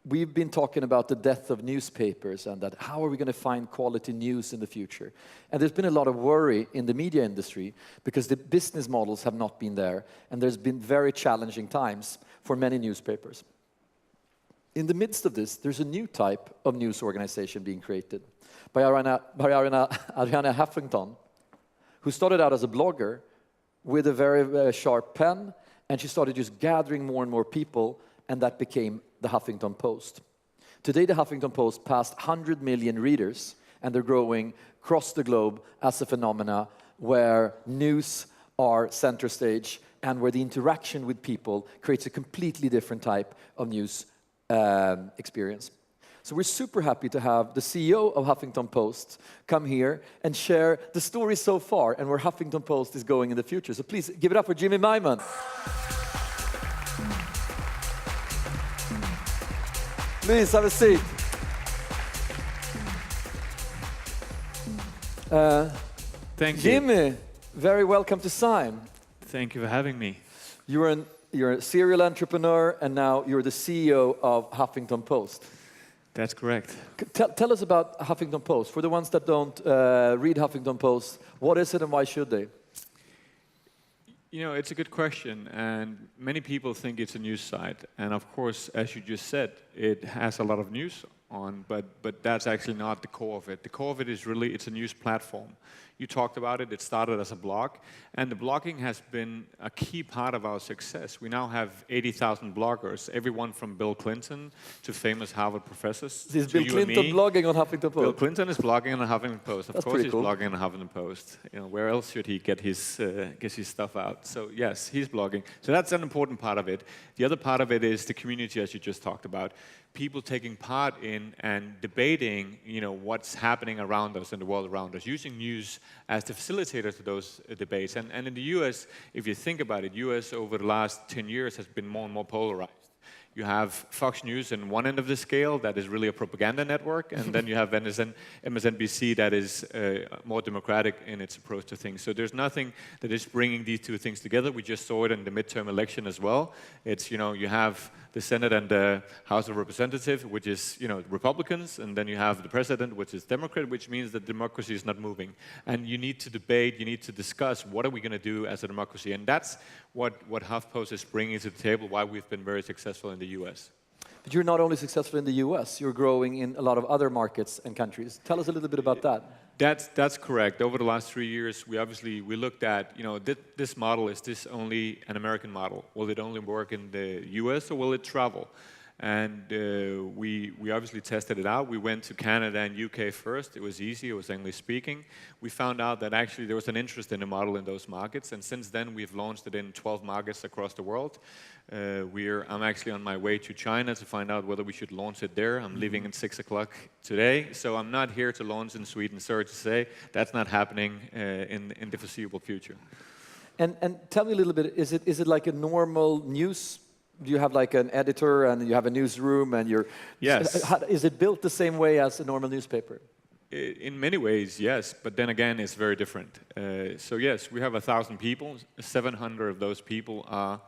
we've been talking about the death of newspapers and that how are we going to find quality news in the future? And there's been a lot of worry in the media industry because the business models have not been there, and there's been very challenging times for many newspapers. In the midst of this, there's a new type of news organization being created by Arianna Huffington, who started out as a blogger with a very, very sharp pen, and she started just gathering more and more people, and that became the Huffington Post. Today, the Huffington Post passed 100 million readers, and they're growing across the globe as a phenomena where news are center stage and where the interaction with people creates a completely different type of news experience. So we're super happy to have the CEO of Huffington Post come here and share the story so far and where Huffington Post is going in the future. So please give it up for Jimmy Mayman. Please have a seat. Thank you. Jimmy, very welcome to Sime. Thank you for having me. You're a serial entrepreneur, and now you're the CEO of Huffington Post. That's correct. Tell us about Huffington Post. For the ones that don't read Huffington Post, what is it and why should they? You know, it's a good question, and many people think it's a news site. And of course, as you just said, it has a lot of news on, but that's actually not the core of it. The core of it is really, it's a news platform. You talked about it, it started as a blog, and the blogging has been a key part of our success. We now have 80,000 bloggers, everyone from Bill Clinton to famous Harvard professors. Is Bill Clinton blogging on Huffington Post? Bill Clinton is blogging on the Huffington Post. Of course he's cool. blogging on the Huffington Post. You know, where else should he get his stuff out? So yes, he's blogging. So that's an important part of it. The other part of it is the community, as you just talked about. People taking part in and debating, you know, what's happening around us in the world around us, using news as the facilitator to those debates. And in the US, if you think about it, US over the last 10 years has been more and more polarized. You have Fox News in one end of the scale that is really a propaganda network, and then you have MSNBC that is more democratic in its approach to things. So there's nothing that is bringing these two things together. We just saw it in the midterm election as well. It's, you know, you have the Senate and the House of Representatives, which is, you know, Republicans, and then you have the president, which is Democrat, which means that democracy is not moving. And you need to debate, you need to discuss what are we going to do as a democracy. And that's what HuffPost is bringing to the table, why we've been very successful in the US. But you're not only successful in the US, you're growing in a lot of other markets and countries. Tell us a little bit about that. That's correct. Over the last 3 years, we looked at, you know, this model, is this only an American model? Will it only work in the US or will it travel? And we obviously tested it out. We went to Canada and UK first. It was easy, it was English speaking. We found out that actually there was an interest in the model in those markets, and since then we've launched it in 12 markets across the world. I'm actually on my way to China to find out whether we should launch it there. I'm leaving at 6 o'clock today, so I'm not here to launch in Sweden, sorry to say. That's not happening in the foreseeable future. And tell me a little bit, is it like a normal news? Do you have like an editor and you have a newsroom and you're... Yes. Is it built the same way as a normal newspaper? In many ways, yes, but then again, it's very different. So yes, we have 1,000 people. 700 of those people are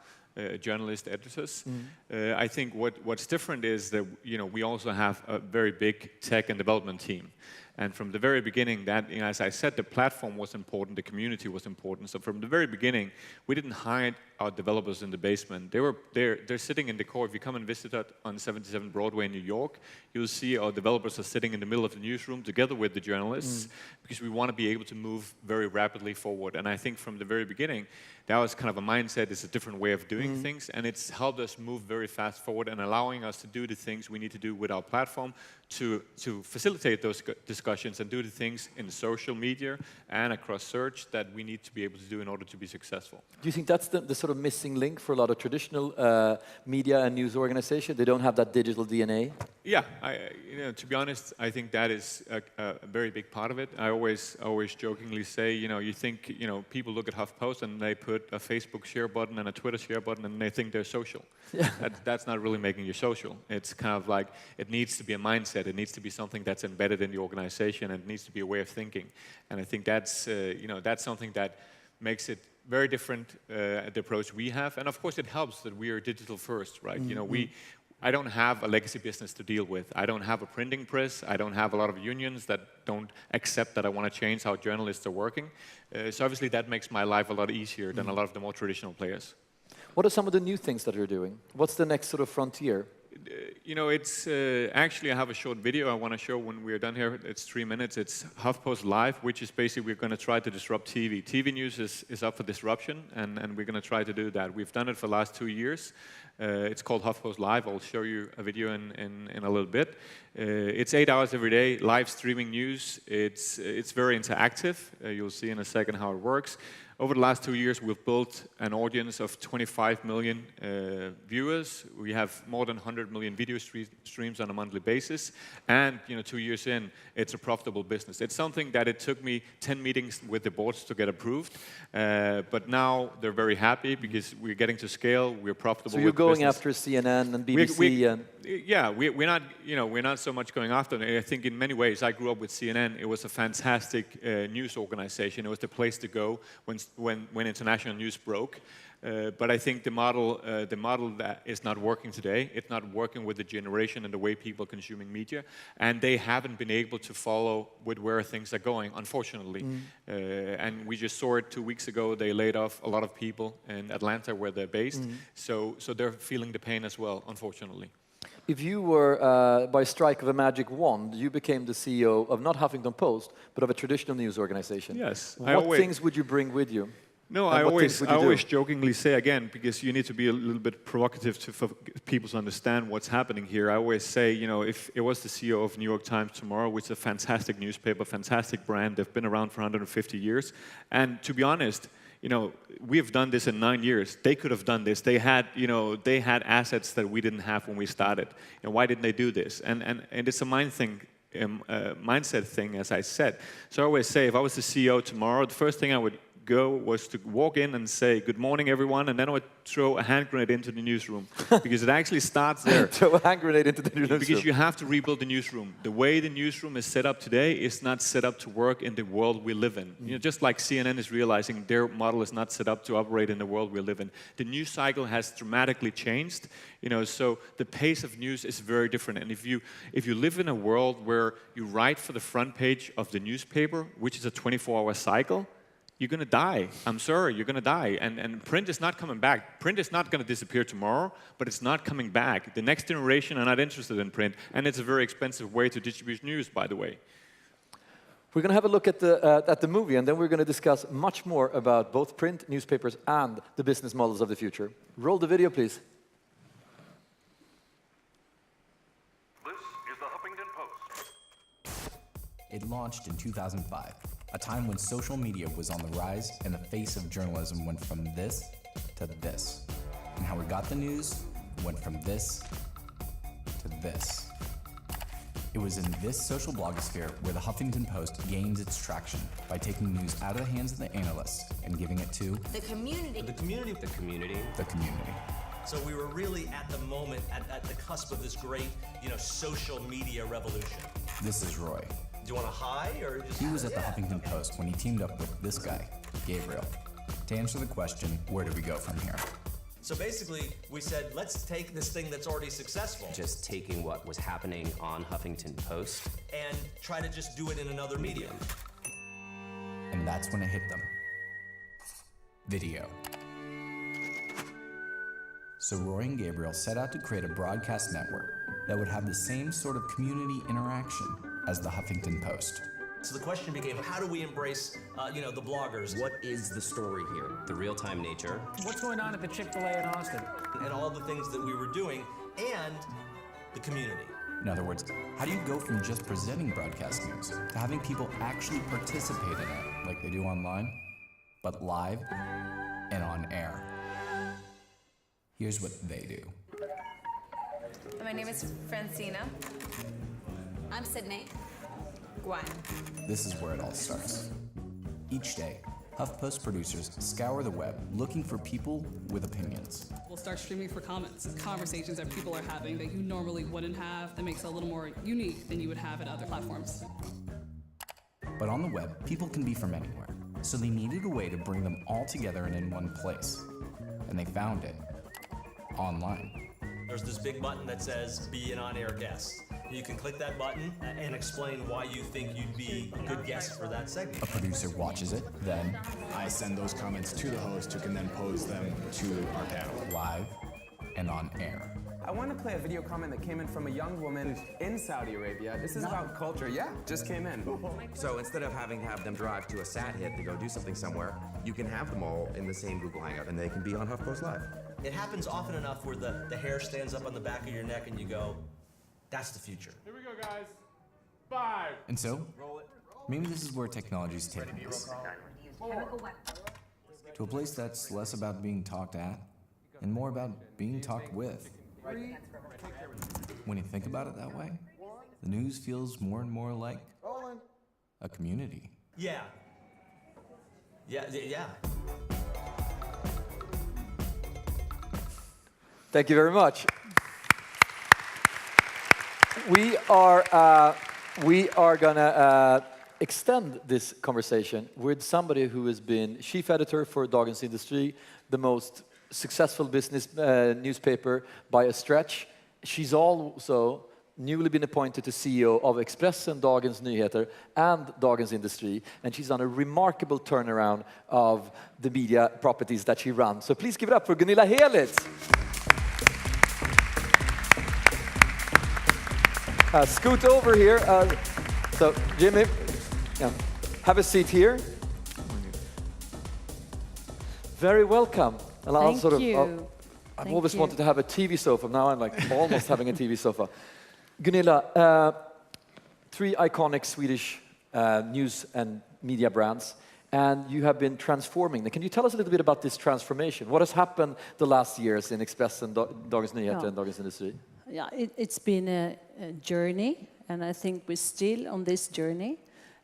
journalist editors. I think what's different is that, you know, we also have a very big tech and development team. And from the very beginning, that, you know, as I said, the platform was important, the community was important. So from the very beginning, we didn't hide our developers in the basement. They're sitting in the core. If you come and visit us on 77 Broadway in New York, you'll see our developers are sitting in the middle of the newsroom together with the journalists, because we want to be able to move very rapidly forward. And I think from the very beginning, that was kind of a mindset. It's a different way of doing things, and it's helped us move very fast forward and allowing us to do the things we need to do with our platform to facilitate those discussions and do the things in social media and across search that we need to be able to do in order to be successful. Do you think that's the sort of missing link for a lot of traditional media and news organizations? They don't have that digital DNA? Yeah, you know, to be honest, I think that is a very big part of it. I always jokingly say, you know, you think, you know, people look at HuffPost and they put a Facebook share button and a Twitter share button and they think they're social. Yeah. That's not really making you social. It's kind of like, it needs to be a mindset. It needs to be something that's embedded in the organization, and it needs to be a way of thinking. And I think that's, you know, that's something that makes it very different, the approach we have. And of course, it helps that we are digital first, right? You know, I don't have a legacy business to deal with. I don't have a printing press. I don't have a lot of unions that don't accept that I want to change how journalists are working. So obviously that makes my life a lot easier than a lot of the more traditional players. What are some of the new things that you're doing? What's the next sort of frontier? You know, it's actually I have a short video I want to show when we're done here. It's 3 minutes. It's HuffPost Live, which is basically we're going to try to disrupt TV. TV news is up for disruption, and we're going to try to do that. We've done it for the last 2 years. It's called HuffPost Live. I'll show you a video in a little bit. It's 8 hours every day, live streaming news. It's very interactive. You'll see in a second how it works. Over the last 2 years, we've built an audience of 25 million viewers. We have more than 100 million video streams on a monthly basis. And 2 years in, it's a profitable business. It's something that it took me 10 meetings with the boards to get approved. But now they're very happy because we're getting to scale. We're profitable. So you're going after CNN and BBC Yeah, we're not so much going after them. I think in many ways, I grew up with CNN. It was a fantastic news organization. It was the place to go when international news broke. But I think the model that is not working today. It's not working with the generation and the way people are consuming media, and they haven't been able to follow with where things are going, unfortunately. And we just saw it 2 weeks ago. They laid off a lot of people in Atlanta, where they're based. So they're feeling the pain as well, unfortunately. If you were, by strike of a magic wand, you became the CEO of not Huffington Post, but of a traditional news organization. Yes. What things would you bring with you? No, I always jokingly say, again, because you need to be a little bit provocative for people to understand what's happening here. I always say, if it was the CEO of New York Times tomorrow, which is a fantastic newspaper, fantastic brand, they've been around for 150 years. And to be honest, we have done this in 9 years. They could have done this. They had assets that we didn't have when we started. Why didn't they do this? And it's a mindset thing, as I said. So I always say, if I was the CEO tomorrow, the first thing I would go was to walk in and say, good morning, everyone, and then I would throw a hand grenade into the newsroom, because it actually starts there. Throw a hand grenade into the newsroom. Because you have to rebuild the newsroom. The way the newsroom is set up today is not set up to work in the world we live in. Just like CNN is realizing their model is not set up to operate in the world we live in. The news cycle has dramatically changed. So the pace of news is very different. And if you live in a world where you write for the front page of the newspaper, which is a 24-hour cycle, you're going to die. I'm sorry, you're going to die. And print is not coming back. Print is not going to disappear tomorrow, but it's not coming back. The next generation are not interested in print, and it's a very expensive way to distribute news, by the way. We're going to have a look at the movie, and then we're going to discuss much more about both print, newspapers, and the business models of the future. Roll the video, please. This is the Huffington Post. It launched in 2005, a time when social media was on the rise and the face of journalism went from this to this. And how we got the news went from this to this. It was in this social blogosphere where the Huffington Post gains its traction by taking news out of the hands of the analysts and giving it to the community. The community. The community. the community. So we were really at the moment, at the cusp of this great, social media revolution. This is Roy. Do you want a hi or just? He was at the Huffington Post when he teamed up with this guy, Gabriel, to answer the question, where do we go from here? So basically, we said, let's take this thing that's already successful Just taking what was happening on Huffington Post. and try to just do it in another medium. And that's when it hit them. Video. So Roy and Gabriel set out to create a broadcast network that would have the same sort of community interaction as the Huffington Post. So the question became, how do we embrace, the bloggers What is the story here? The real-time nature. What's going on at the Chick-fil-A in Austin? and all the things that we were doing, and the community? In other words, how do you go from just presenting broadcast news to having people actually participate in it like they do online, but live and on air? Here's what they do. My name is Francina. I'm Sydney. Gwen. This is where it all starts. Each day, HuffPost producers scour the web looking for people with opinions. We'll start streaming for comments, conversations that people are having that you normally wouldn't have, that makes it a little more unique than you would have at other platforms. But on the web, people can be from anywhere, so they needed a way to bring them all together and in one place. And they found it. Online. there's this big button that says be an on-air guest. You can click that button and explain why you think you'd be a good guest for that segment. A producer watches it, then I send those comments to the host, who can then pose them to our panel. live and on air. I want to play a video comment that came in from a young woman in Saudi Arabia. This is about culture. Yeah, just came in. So instead of having to have them drive to a sat hit to go do something somewhere, you can have them all in the same Google Hangout, and they can be on HuffPost Live. It happens often enough where the hair stands up on the back of your neck and you go, that's the future. Here we go, guys. 5. And so, maybe this is where technology's taking us. To a place that's less about being talked at and more about being talked with. When you think about it that way, the news feels more and more like a community. Yeah. Yeah. Thank you very much. We are gonna extend this conversation with somebody who has been chief editor for Dagens Industri, the most successful business newspaper by a stretch. She's also newly been appointed to CEO of Expressen, Dagens Nyheter, and Dagens Industri, and she's on a remarkable turnaround of the media properties that she runs. So please give it up for Gunilla Herlitz. Scoot over here. So, Jimmy, have a seat here. Very welcome. And Thank you. I've always wanted to have a TV sofa. Now I'm like almost having a TV sofa. Gunilla, 3 iconic Swedish news and media brands, and you have been transforming them. Can you tell us a little bit about this transformation? What has happened the last years in Expressen, Dagens Nyheter, and Dagens Industri? Yeah, it's been a journey, and I think we're still on this journey.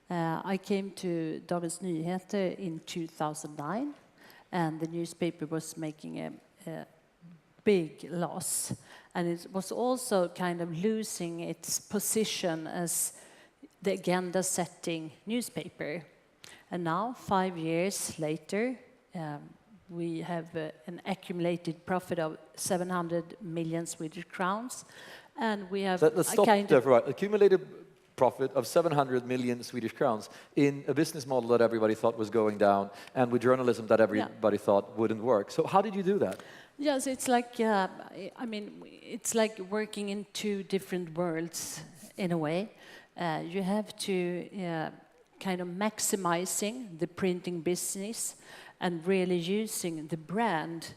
I came to Dagens Nyheter in 2009, and the newspaper was making a big loss. And it was also kind of losing its position as the agenda-setting newspaper. And now, 5 years later, we have an accumulated profit of 700 million Swedish crowns. And we have Let's stop there for a while. Accumulated profit of 700 million Swedish crowns in a business model that everybody thought was going down, and with journalism that everybody thought wouldn't work. So how did you do that? Yes, it's like, it's like working in 2 different worlds in a way. You have to kind of maximizing the printing business and really using the brand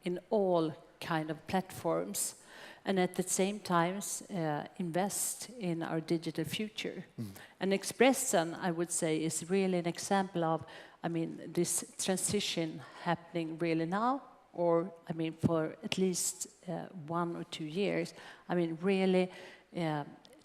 in all kind of platforms. And at the same time, invest in our digital future. And Expressen, I would say, is really an example of, this transition happening really now, or, for at least 1 or 2 years. Really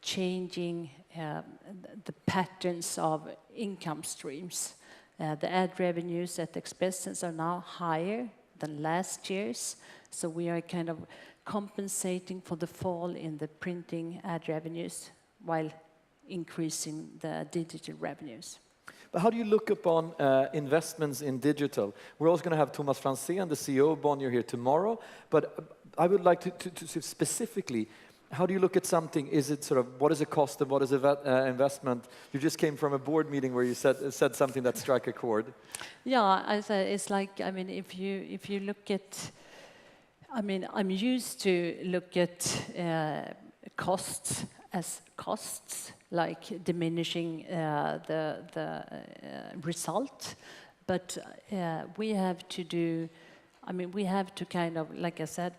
changing the patterns of income streams. The ad revenues at Expressen are now higher than last year's, so we are kind of compensating for the fall in the printing ad revenues while increasing the digital revenues. But how do you look upon investments in digital? We're also going to have Thomas Franzén, the CEO of Bonnier, here tomorrow. But I would like to specifically, how do you look at something? Is it sort of, what is a cost and what is an investment? You just came from a board meeting where you said something that struck a chord. Yeah, it's like, if you look at, I'm used to look at costs as costs, like diminishing the result. But we have to do, we have to kind of, like I said,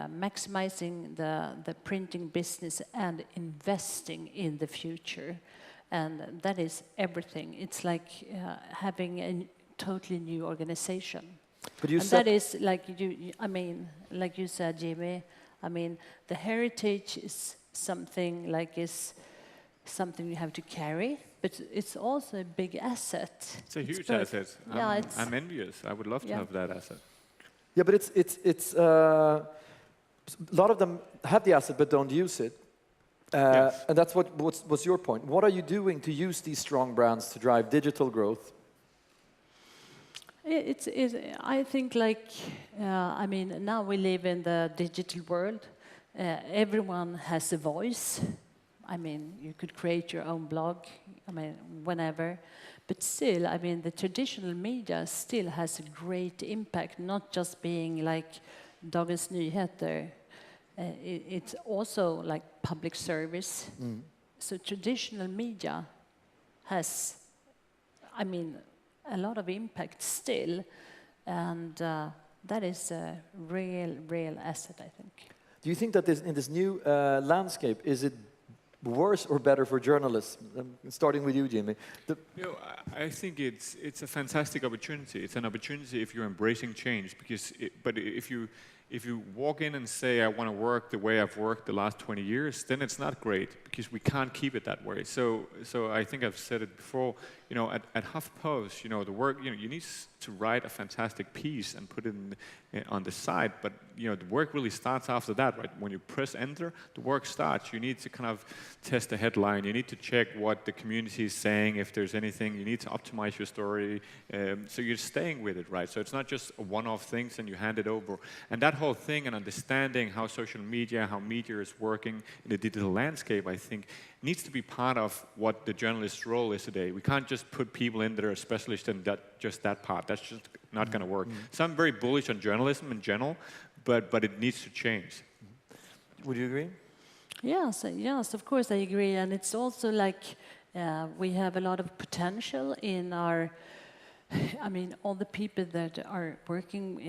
maximizing the printing business and investing in the future. And that is everything. It's like having a totally new organization. But you and that is like like you said, Jimmy, the heritage is something you have to carry, but it's also a big asset. It's a huge asset. Yeah, I'm envious. I would love to have that asset. Yeah, but it's a lot of them have the asset but don't use it. Yes. And that's what's your point. What are you doing to use these strong brands to drive digital growth? I think now we live in the digital world, everyone has a voice. I mean, you could create your own blog, I mean, whenever. But still, I mean, the traditional media still has a great impact, not just being like Dagens Nyheter. It's also like public service. So traditional media has, I mean, a lot of impact still. And that is a real asset, I think. Do you think that in this new landscape, is it worse or better for journalists? Starting with you, Jimmy. I think it's a fantastic opportunity. It's an opportunity if you're embracing change. But if you walk in and say, I want to work the way I've worked the last 20 years, then it's not great, because we can't keep it that way. So I think I've said it before, at HuffPost, the work, you need to write a fantastic piece and put it on the side, but the work really starts after that, right? When you press enter, the work starts. You need to kind of test the headline. You need to check what the community is saying, if there's anything. You need to optimize your story. So you're staying with it, right? So it's not just a one-off things and you hand it over. And that whole thing and understanding how social media, how media is working in the digital landscape, I think, needs to be part of what the journalist's role is today. We can't just put people in that are specialists in just that part. That's just not going to work. So I'm very bullish on journalism in general, but it needs to change. Would you agree? Yes, of course I agree. And it's also like we have a lot of potential in our, I mean, all the people that are working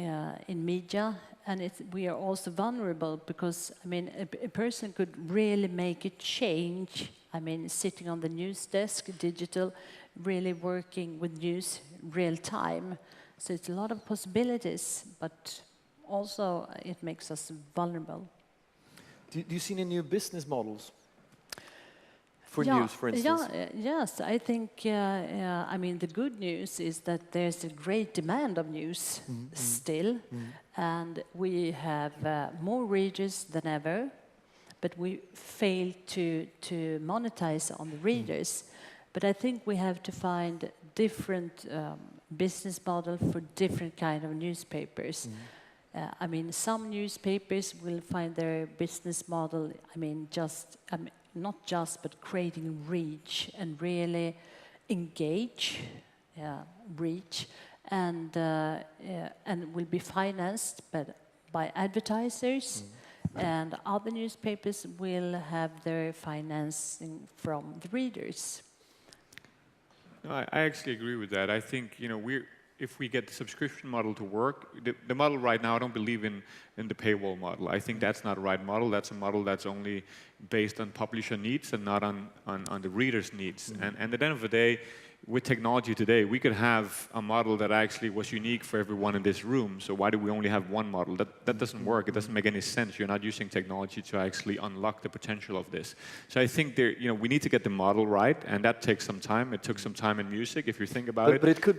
in media. And we are also vulnerable because, I mean, a person could really make a change. I mean, sitting on the news desk, digital, really working with news real time. So it's a lot of possibilities, but also it makes us vulnerable. Do you see any new business models for news, for instance? Yes, I think, I mean, the good news is that there's a great demand of news still, and we have more readers than ever, but we fail to monetize on the readers. But I think we have to find different business model for different kind of newspapers. I mean, some newspapers will find their business model, I mean, not just, but creating reach and really engage, reach, and will be financed by advertisers. And other newspapers will have their financing from the readers. No, I actually agree with that. I think, if we get the subscription model to work, the model right now, I don't believe in the paywall model. I think that's not the right model. That's a model that's only based on publisher needs and not on the reader's needs. And at the end of the day, with technology today, we could have a model that actually was unique for everyone in this room. So why do we only have one model? That doesn't work. It doesn't make any sense. You're not using technology to actually unlock the potential of this. So I think we need to get the model right, and that takes some time. It took some time in music, if you think about it. But it could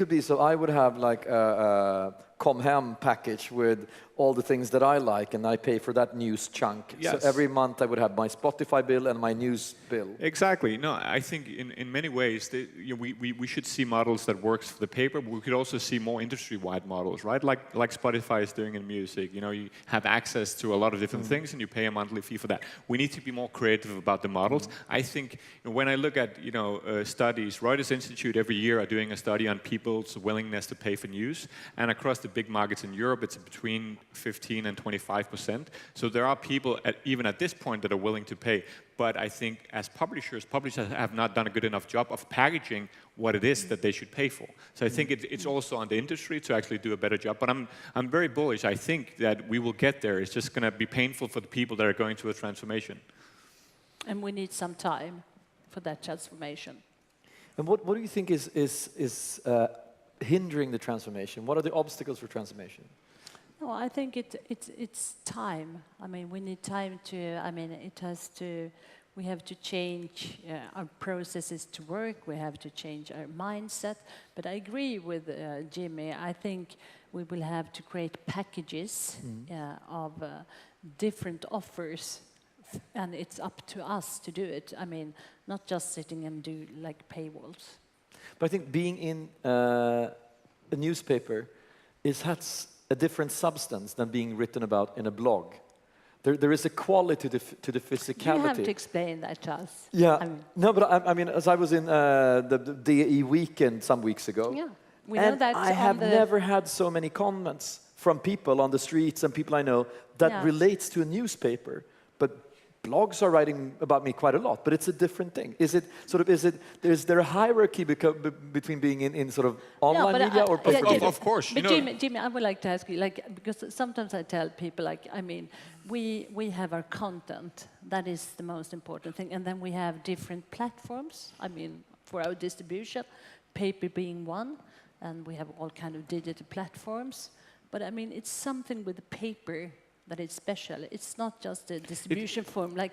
be. So I would have like a Come Hem package with all the things that I like, and I pay for that news chunk. Yes. So every month I would have my Spotify bill and my news bill. Exactly. No, I think in many ways we should see models that works for the paper, but we could also see more industry-wide models, right? Like Spotify is doing in music. You have access to a lot of different things, and you pay a monthly fee for that. We need to be more creative about the models. I think when I look at studies, Reuters Institute every year are doing a study on people's willingness to pay for news, and across the big markets in Europe, it's between 15 and 25%. So there are people even at this point that are willing to pay. But I think as publishers have not done a good enough job of packaging what it is that they should pay for. So I think it's also on the industry to actually do a better job. But I'm very bullish. I think that we will get there. It's just going to be painful for the people that are going through a transformation. And we need some time for that transformation. And what do you think is hindering the transformation? What are the obstacles for transformation? No, I think it's time. I mean, we need time to. I mean, we have to change our processes to work. We have to change our mindset. But I agree with Jimmy. I think we will have to create packages of different offers, and it's up to us to do it. I mean, not just sitting and do like paywalls. But I think being in a newspaper has a different substance than being written about in a blog. There is a quality to the physicality. You have to explain that to us. Yeah. I mean, No, but I mean, as I was in the DE weekend some weeks ago, yeah, we know that I have never had so many comments from people on the streets and people I know that relates to a newspaper. But blogs are writing about me quite a lot, but it's a different thing. Is there a hierarchy between being in sort of online media or paper? Of course. But Jimmy, I would like to ask you, like, because sometimes I tell people, like, I mean, we have our content. That is the most important thing. And then we have different platforms, I mean, for our distribution, paper being one, and we have all kind of digital platforms. But I mean, it's something with the paper that is special. It's not just a distribution form like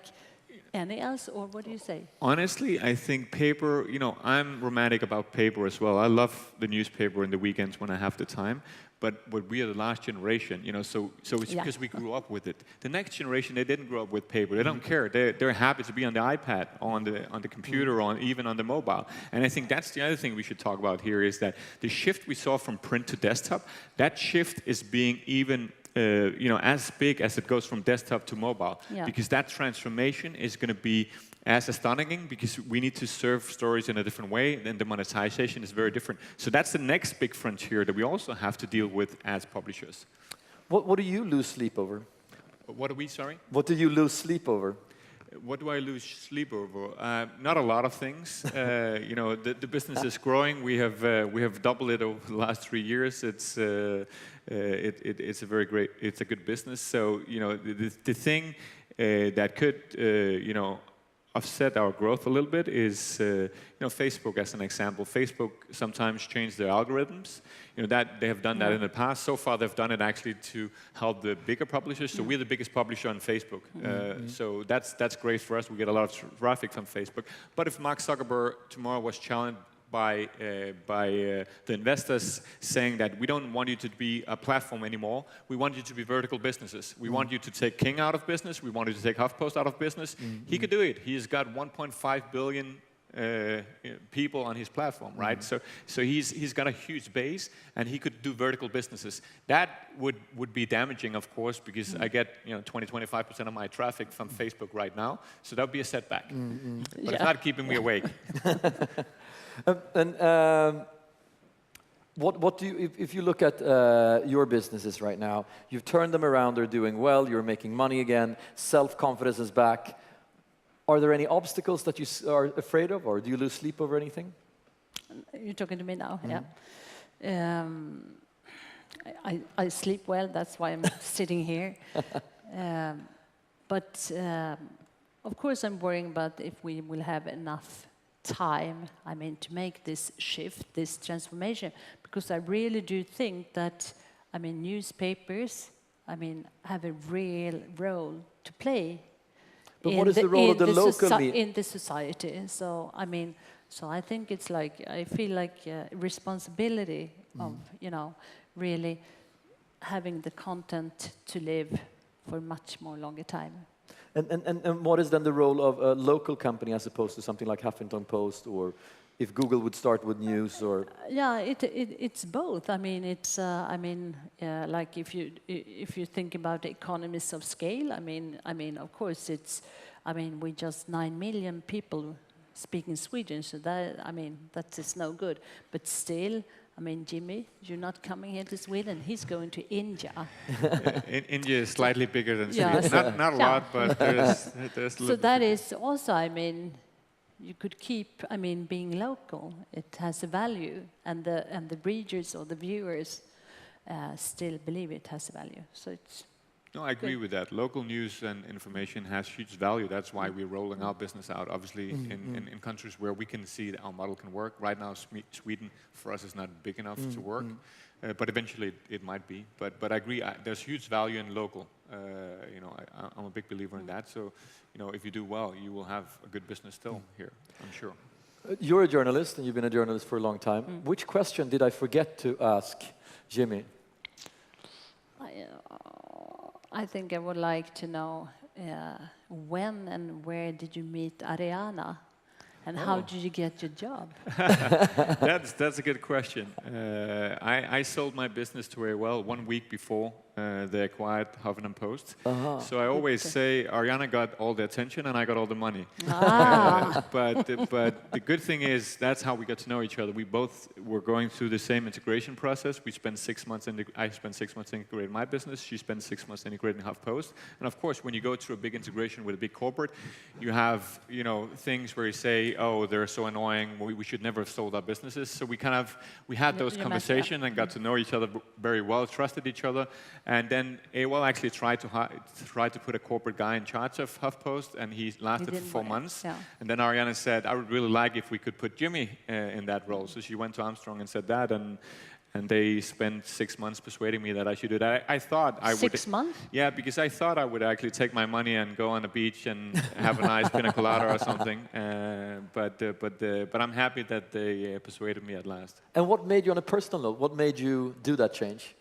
any else, or what do you say? Honestly, I think paper, I'm romantic about paper as well. I love the newspaper in the weekends when I have the time. But we are the last generation, so it's because we grew up with it. The next generation, they didn't grow up with paper. They don't care. They're happy to be on the iPad, on the computer, even on the mobile. And I think that's the other thing we should talk about here is that the shift we saw from print to desktop, that shift is being even as big as it goes from desktop to mobile, because that transformation is going to be as astonishing because we need to serve stories in a different way, and the monetization is very different. So that's the next big frontier that we also have to deal with as publishers. What do you lose sleep over? What are we, sorry? What do you lose sleep over? What do I lose sleep over? Not a lot of things. The business is growing. We have doubled it over the last 3 years. It's a good business. So the thing that could offset our growth a little bit is Facebook as an example. Facebook sometimes change their algorithms. That they have done that in the past. So far, they've done it actually to help the bigger publishers. So we're the biggest publisher on Facebook. So that's great for us. We get a lot of traffic from Facebook. But if Mark Zuckerberg tomorrow was challenged by the investors saying that we don't want you to be a platform anymore, we want you to be vertical businesses. We want you to take King out of business. We want you to take HuffPost out of business. He could do it. He's got 1.5 billion people on his platform, right? So he's got a huge base, and he could do vertical businesses. That would be damaging, of course, because I get 20-25% of my traffic from Facebook right now. So that would be a setback. But it's not keeping me awake. What do you, if you look at your businesses right now, you've turned them around, they're doing well, you're making money again, self-confidence is back. Are there any obstacles that you are afraid of, or do you lose sleep over anything? You're talking to me now, yeah. I sleep well, that's why I'm sitting here. But of course I'm worrying about if we will have enough time, to make this shift, this transformation, because I really do think that, newspapers, have a real role to play. But what is the role of the local in the society? So I think it's like, I feel like responsibility of really having the content to live for a much more longer time. And what is then the role of a local company as opposed to something like Huffington Post, or if Google would start with news, or? Yeah, it's both. Like if you think about economies of scale, of course it's, we just 9 million people speaking Swedish, so that is no good. But still, Jimmy, you're not coming here to Sweden. He's going to India. India is slightly bigger than Sweden. Not a lot, but there's a little. So that is also, you could keep, being local. It has a value, and the readers or the viewers still believe it has a value. So it's. No, I agree with that. Local news and information has huge value. That's why we're rolling our business out, obviously, in countries where we can see that our model can work. Right now, Sweden, for us, is not big enough to work. But eventually, it might be. But I agree, there's huge value in local. I'm a big believer in that. So, if you do well, you will have a good business still here, I'm sure. You're a journalist, and you've been a journalist for a long time. Which question did I forget to ask Jimmy? I think I would like to know when and where did you meet Arianna, and how did you get your job? That's a good question. I sold my business to her 1 week before they acquired Huffington Post. So I always say Arianna got all the attention and I got all the money. But the good thing is that's how we got to know each other. We both were going through the same integration process. We spent 6 months. I spent 6 months integrating my business. She spent 6 months integrating HuffPost. And of course, when you go through a big integration with a big corporate, you have things where you say, "Oh, they're so annoying. We should never have sold our businesses." So we had those conversations and got to know each other very well, trusted each other. And then AOL actually tried to put a corporate guy in charge of HuffPost, and he lasted for 4 months. Yeah. And then Arianna said, "I would really like if we could put Jimmy in that role." So she went to Armstrong and said that, and they spent 6 months persuading me that I should do that. I thought I would. 6 months? Yeah, because I thought I would actually take my money and go on the beach and have a nice pina colada or something. But I'm happy that they persuaded me at last. And what made you, on a personal note, what made you do that change?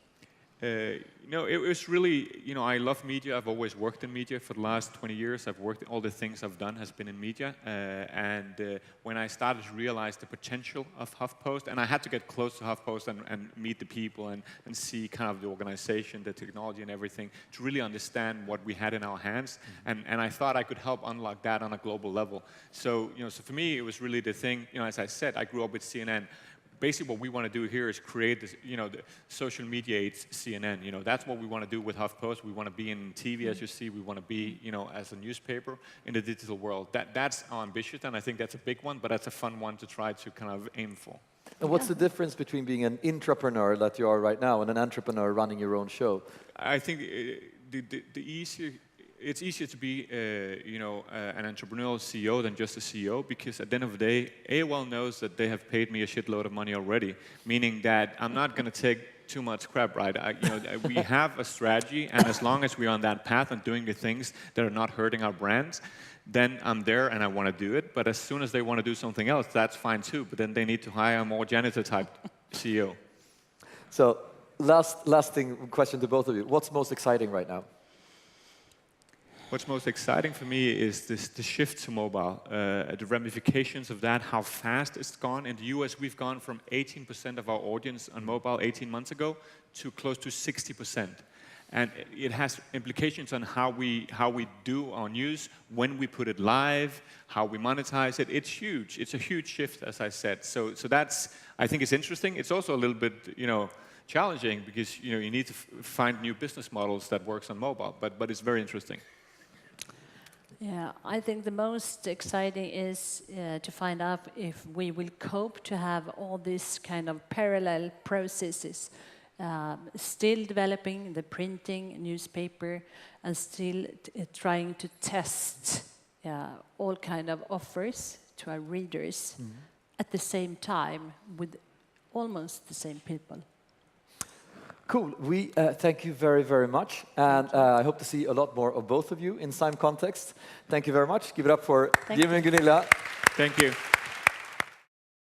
It was really, I love media. I've always worked in media for the last 20 years. I've worked, all the things I've done has been in media. When I started to realize the potential of HuffPost, and I had to get close to HuffPost and meet the people and see kind of the organization, the technology and everything, to really understand what we had in our hands. And I thought I could help unlock that on a global level. So, so for me, it was really the thing, as I said, I grew up with CNN. Basically, what we want to do here is create this, the social media aids CNN. That's what we want to do with HuffPost. We want to be in TV, as you see. We want to be, as a newspaper in the digital world. That's our ambition, and I think that's a big one, but that's a fun one to try to kind of aim for. And what's the difference between being an intrapreneur that you are right now and an entrepreneur running your own show? I think it's easier to be, an entrepreneurial CEO than just a CEO, because at the end of the day, AOL knows that they have paid me a shitload of money already, meaning that I'm not going to take too much crap, right? We have a strategy, and as long as we're on that path and doing the things that are not hurting our brands, then I'm there and I want to do it. But as soon as they want to do something else, that's fine too. But then they need to hire a more janitor-type CEO. So, lasting question to both of you. What's most exciting right now? What's most exciting for me is the shift to mobile, the ramifications of that, how fast it's gone. In the US, we've gone from 18% of our audience on mobile 18 months ago to close to 60%. And it has implications on how we do our news, when we put it live, how we monetize it. It's huge. It's a huge shift, as I said. So that's, I think it's interesting. It's also a little bit, challenging, because you need to find new business models that works on mobile. But it's very interesting. Yeah, I think the most exciting is to find out if we will cope to have all these kind of parallel processes, still developing the printing newspaper and still trying to test all kind of offers to our readers at the same time with almost the same people. Cool. We thank you very, very much. And I hope to see a lot more of both of you in Sime Context. Thank you very much. Give it up for Jimmy and Gunilla. Thank you.